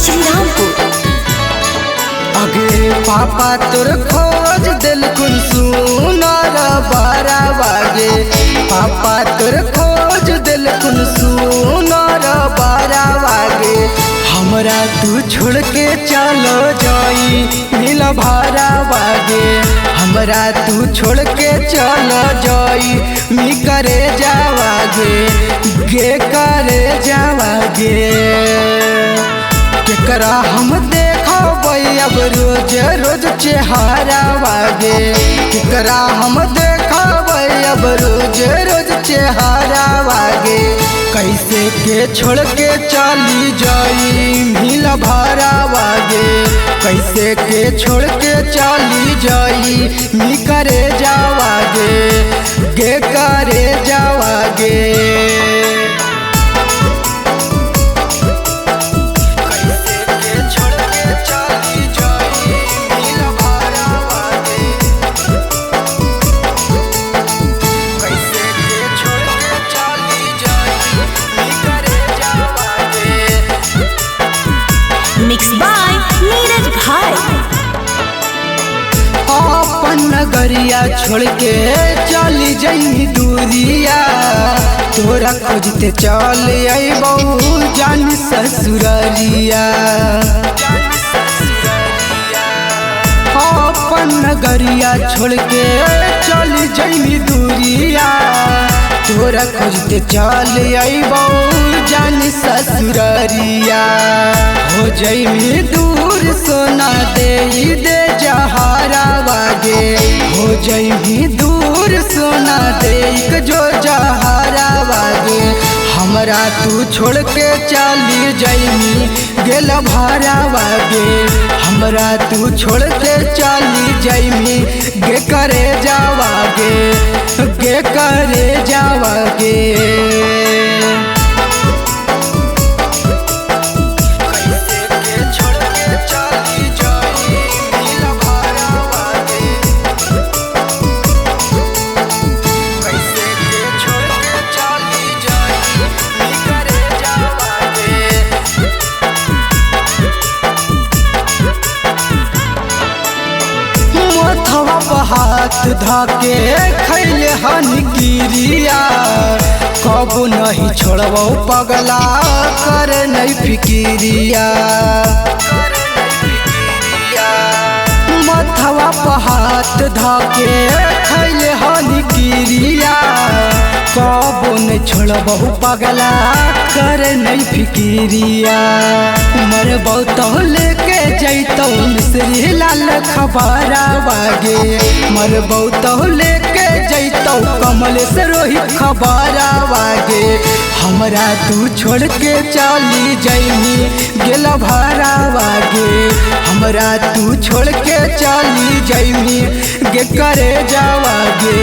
श्रीरामपुर। अगे पापा तोर खोज दिल कुन सुनार बारा वागे, पापा तोर खोज दिल कुन सुनार बारा वागे। हमरा तू छोड़ के चलो जाई नील भारा वागे, हमरा तू छोड़ के चलो जाई मी करे जावागे, गे करे जावागे। केकरा हम देखो अब रोज रोज चेहरा वागे, केकरा हम देखो अब रोज रोज चेहरा वागे। कैसे के छोड़ के चली जाई मिल भारा वागे, कैसे के छोड़ के चली जाई मी करे जावागे, गे करे जावागे। मिक्स बाय नीरज भाई। अपन नगरिया छोड़ के चली जाई दूरिया, तोरा खोजते चल अबू जान ससुररिया। अपन नगरिया छोड़ के चली जाई दूरिया, तोरा खोजते चल अबू जान ससुररिया। हो जाई दूर सोना दे जहारा वागे, हो जाई दूर सोना दे जो जहारा वागे। हमरा तू छोड़ के चली जाई गेल भारा वागे, हमरा तू छोड़ के चली जाई गे करे जावागे, गे करे जावागे। हाथ धाके खैले हन गिरिया, कबू नहीं छोड़बो पगला कर नहीं फिकिरिया। मथवा पर हाथ धाके खैले हन गिरिया, कबू नहीं छोड़बो पगला कर नहीं फिकिरिया। उमर बहुत लेके जैतौ मिश्री लाल खबारा वागे, मर बहुत लेके जैतौ कमल से रोहित खबारा वागे। हमरा तू छोड़ के चली जाई गेल भारा वागे, हमरा तू छोड़ के चली जाई गे करे जावागे,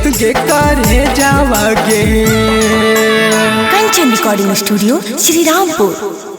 गे करे जावागे। Kanchan recording studio Shrirampur.